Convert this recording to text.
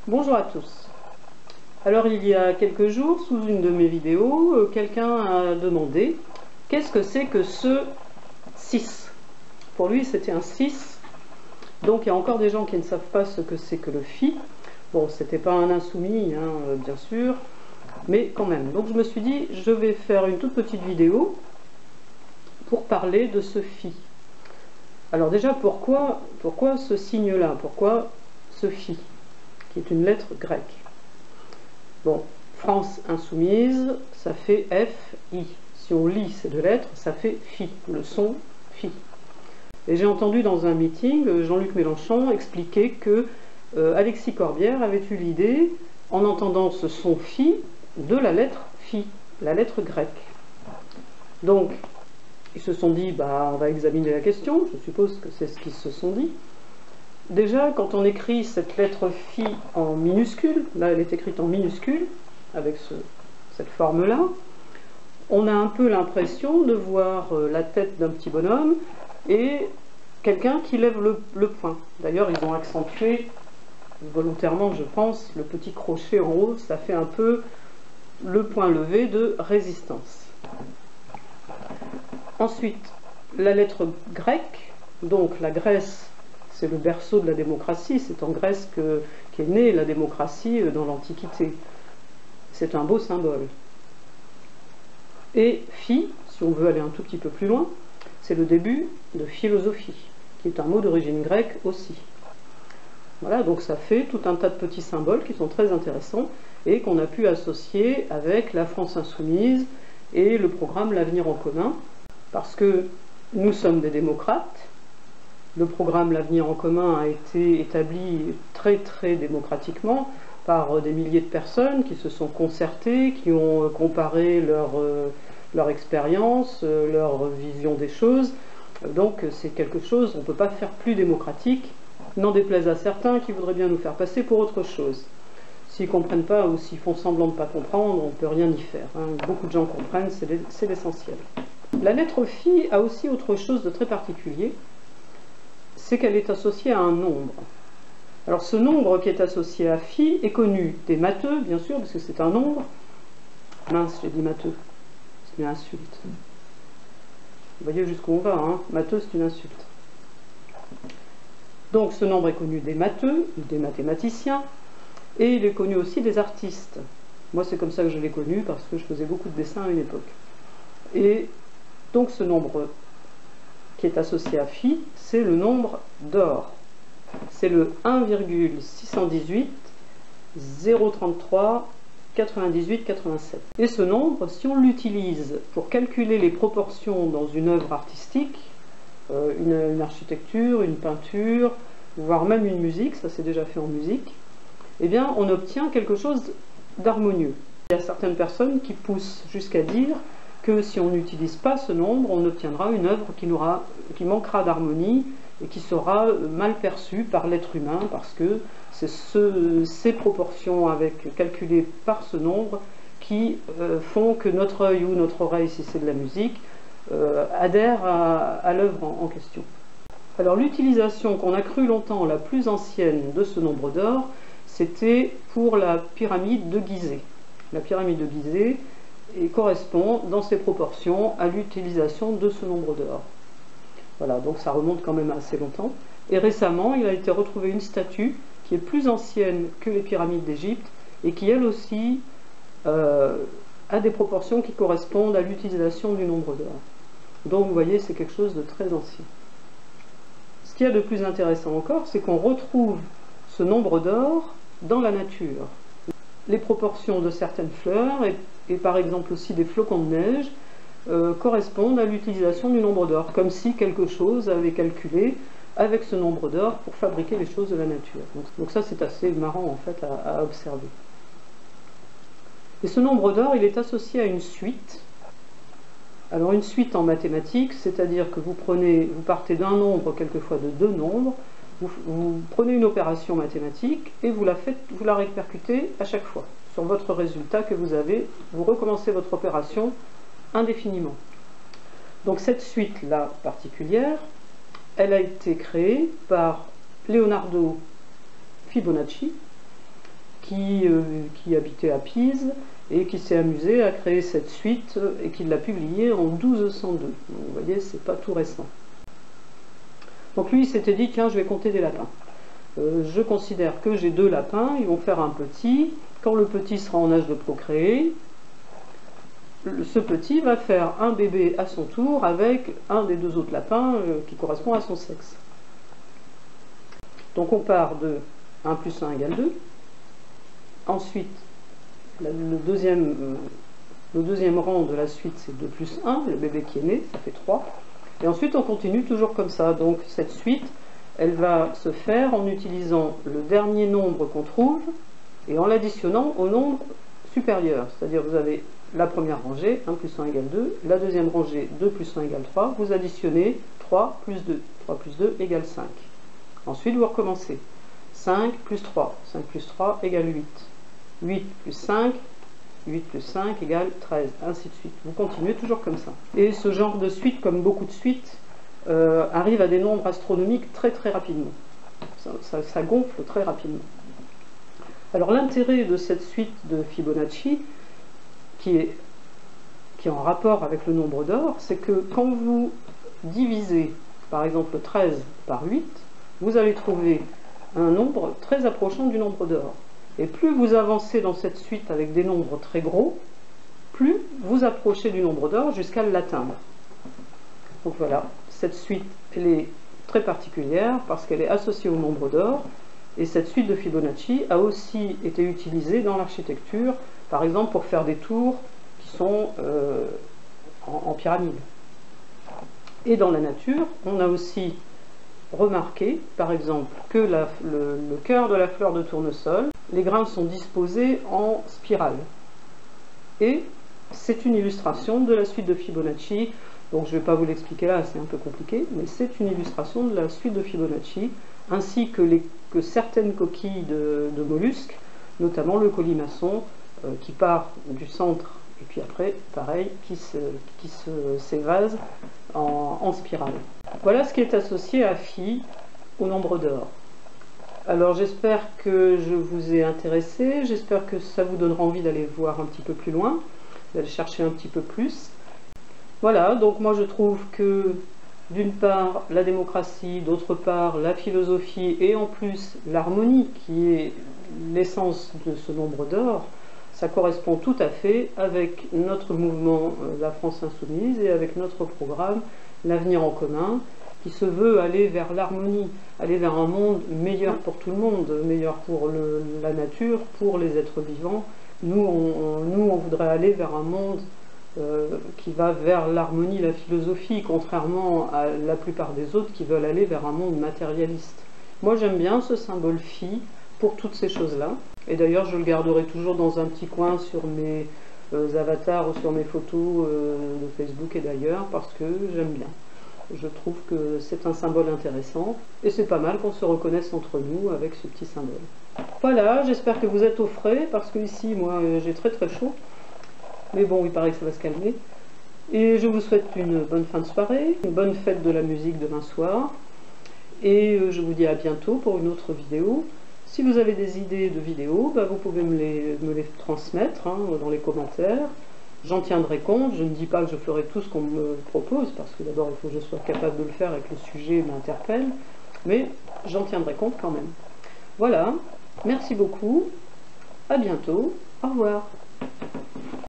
Bonjour à tous. Alors il y a quelques jours, sous une de mes vidéos, quelqu'un a demandé qu'est-ce que c'est que ce 6. Pour lui c'était un 6, donc il y a encore des gens qui ne savent pas ce que c'est que le phi. Bon, c'était pas un insoumis, bien sûr, mais quand même. Donc je me suis dit, je vais faire une toute petite vidéo pour parler de ce phi. Alors déjà, pourquoi ce signe-là? Pourquoi ce phi, qui est une lettre grecque? Bon, France insoumise, ça fait F-I. Si on lit ces deux lettres, ça fait phi, le son phi. Et j'ai entendu dans un meeting Jean-Luc Mélenchon expliquer que Alexis Corbière avait eu l'idée, en entendant ce son phi, de la lettre phi, la lettre grecque. Donc, ils se sont dit, on va examiner la question, je suppose que c'est ce qu'ils se sont dit. Déjà, quand on écrit cette lettre phi en minuscule, là elle est écrite en minuscule, avec cette forme-là, on a un peu l'impression de voir la tête d'un petit bonhomme et quelqu'un qui lève le poing. D'ailleurs, ils ont accentué, volontairement je pense, le petit crochet en haut, ça fait un peu le point levé de résistance. Ensuite, la lettre grecque, donc la Grèce, c'est le berceau de la démocratie, c'est en Grèce qu'est née la démocratie dans l'Antiquité. C'est un beau symbole. Et phi, si on veut aller un tout petit peu plus loin, c'est le début de philosophie, qui est un mot d'origine grecque aussi. Voilà, donc ça fait tout un tas de petits symboles qui sont très intéressants et qu'on a pu associer avec la France insoumise et le programme L'Avenir en commun, parce que nous sommes des démocrates. Le programme L'Avenir en commun a été établi très très démocratiquement par des milliers de personnes qui se sont concertées, qui ont comparé leur expérience, leur vision des choses. Donc c'est quelque chose, on ne peut pas faire plus démocratique, n'en déplaise à certains qui voudraient bien nous faire passer pour autre chose. S'ils ne comprennent pas ou s'ils font semblant de ne pas comprendre, on ne peut rien y faire. Beaucoup de gens comprennent, c'est l'essentiel. La lettre phi a aussi autre chose de très particulier, c'est qu'elle est associée à un nombre. Alors ce nombre qui est associé à phi est connu des matheux, bien sûr, parce que c'est un nombre. Mince, j'ai dit matheux, c'est une insulte. Vous voyez jusqu'où on va, matheux c'est une insulte. Donc ce nombre est connu des matheux, des mathématiciens, et il est connu aussi des artistes. Moi c'est comme ça que je l'ai connu, parce que je faisais beaucoup de dessins à une époque. Et donc ce nombre qui est associé à phi, c'est le nombre d'or. C'est le 1,618 033 98 87. Et ce nombre, si on l'utilise pour calculer les proportions dans une œuvre artistique, une architecture, une peinture, voire même une musique, ça c'est déjà fait en musique, eh bien on obtient quelque chose d'harmonieux. Il y a certaines personnes qui poussent jusqu'à dire que si on n'utilise pas ce nombre, on obtiendra une œuvre qui manquera d'harmonie et qui sera mal perçue par l'être humain, parce que c'est ces proportions calculées par ce nombre qui font que notre œil ou notre oreille, si c'est de la musique, adhère à l'œuvre en question. Alors l'utilisation qu'on a cru longtemps la plus ancienne de ce nombre d'or, c'était pour la pyramide de Gizeh. La pyramide de Gizeh correspond dans ses proportions à l'utilisation de ce nombre d'or. Voilà, donc ça remonte quand même assez longtemps. Et récemment, il a été retrouvé une statue qui est plus ancienne que les pyramides d'Égypte et qui, elle aussi, a des proportions qui correspondent à l'utilisation du nombre d'or. Donc, vous voyez, c'est quelque chose de très ancien. Ce qu'il y a de plus intéressant encore, c'est qu'on retrouve ce nombre d'or dans la nature. Les proportions de certaines fleurs et par exemple aussi des flocons de neige correspondent à l'utilisation du nombre d'or, comme si quelque chose avait calculé avec ce nombre d'or pour fabriquer les choses de la nature. Donc ça c'est assez marrant en fait à observer. Et ce nombre d'or, il est associé à une suite. Alors une suite en mathématiques, c'est-à-dire que vous partez d'un nombre, quelquefois de deux nombres, vous prenez une opération mathématique et vous la répercutez à chaque fois sur votre résultat que vous avez, vous recommencez votre opération indéfiniment. Donc cette suite-là particulière, elle a été créée par Leonardo Fibonacci, qui habitait à Pise et qui s'est amusé à créer cette suite et qui l'a publiée en 1202. Donc, vous voyez, c'est pas tout récent. Donc lui, il s'était dit, tiens, je vais compter des lapins. Je considère que j'ai 2 lapins, ils vont faire un petit. Quand le petit sera en âge de procréer, ce petit va faire un bébé à son tour avec un des 2 autres lapins qui correspond à son sexe. Donc on part de 1 plus 1 égale 2. Ensuite, le deuxième rang de la suite, c'est 2 plus 1, le bébé qui est né, ça fait 3. Et ensuite, on continue toujours comme ça. Donc cette suite, elle va se faire en utilisant le dernier nombre qu'on trouve et en l'additionnant au nombre supérieur. C'est-à-dire, vous avez la première rangée, 1 plus 1 égale 2, la deuxième rangée, 2 plus 1 égale 3, vous additionnez 3 plus 2, 3 plus 2 égale 5. Ensuite, vous recommencez. 5 plus 3, 5 plus 3 égale 8. 8 plus 5, 8 plus 5 égale 13, ainsi de suite. Vous continuez toujours comme ça. Et ce genre de suite, comme beaucoup de suites, arrive à des nombres astronomiques très très rapidement. Ça gonfle très rapidement. Alors l'intérêt de cette suite de Fibonacci, qui est en rapport avec le nombre d'or, c'est que quand vous divisez par exemple 13 par 8, vous allez trouver un nombre très approchant du nombre d'or. Et plus vous avancez dans cette suite avec des nombres très gros, plus vous approchez du nombre d'or jusqu'à l'atteindre. Donc voilà, cette suite, elle est très particulière parce qu'elle est associée au nombre d'or. Et cette suite de Fibonacci a aussi été utilisée dans l'architecture, par exemple pour faire des tours qui sont en pyramide. Et dans la nature, on a aussi remarqué, par exemple, que le cœur de la fleur de tournesol, les grains sont disposés en spirale. Et c'est une illustration de la suite de Fibonacci. Donc je ne vais pas vous l'expliquer là, c'est un peu compliqué, mais c'est une illustration de la suite de Fibonacci, ainsi que certaines coquilles de mollusques, notamment le colimaçon, qui part du centre, et puis après, pareil, qui s'évase en spirale. Voilà ce qui est associé à Phi au nombre d'or. Alors j'espère que je vous ai intéressé, j'espère que ça vous donnera envie d'aller voir un petit peu plus loin, d'aller chercher un petit peu plus. Voilà, donc moi je trouve que d'une part la démocratie, d'autre part la philosophie et en plus l'harmonie qui est l'essence de ce nombre d'or, ça correspond tout à fait avec notre mouvement La France Insoumise et avec notre programme L'avenir en commun, qui se veut aller vers l'harmonie, aller vers un monde meilleur pour tout le monde, meilleur pour la nature, pour les êtres vivants. Nous, on voudrait aller vers un monde qui va vers l'harmonie, la philosophie, contrairement à la plupart des autres qui veulent aller vers un monde matérialiste. Moi, j'aime bien ce symbole Phi pour toutes ces choses-là. Et d'ailleurs, je le garderai toujours dans un petit coin sur mes avatars ou sur mes photos de Facebook et d'ailleurs, parce que j'aime bien. Je trouve que c'est un symbole intéressant et c'est pas mal qu'on se reconnaisse entre nous avec ce petit symbole. Voilà, j'espère que vous êtes au frais parce que ici, moi, j'ai très très chaud. Mais bon, il paraît que ça va se calmer. Et je vous souhaite une bonne fin de soirée, une bonne fête de la musique demain soir. Et je vous dis à bientôt pour une autre vidéo. Si vous avez des idées de vidéos, vous pouvez me les transmettre dans les commentaires. J'en tiendrai compte. Je ne dis pas que je ferai tout ce qu'on me propose, parce que d'abord il faut que je sois capable de le faire et que le sujet m'interpelle. Mais j'en tiendrai compte quand même. Voilà, merci beaucoup. À bientôt. Au revoir.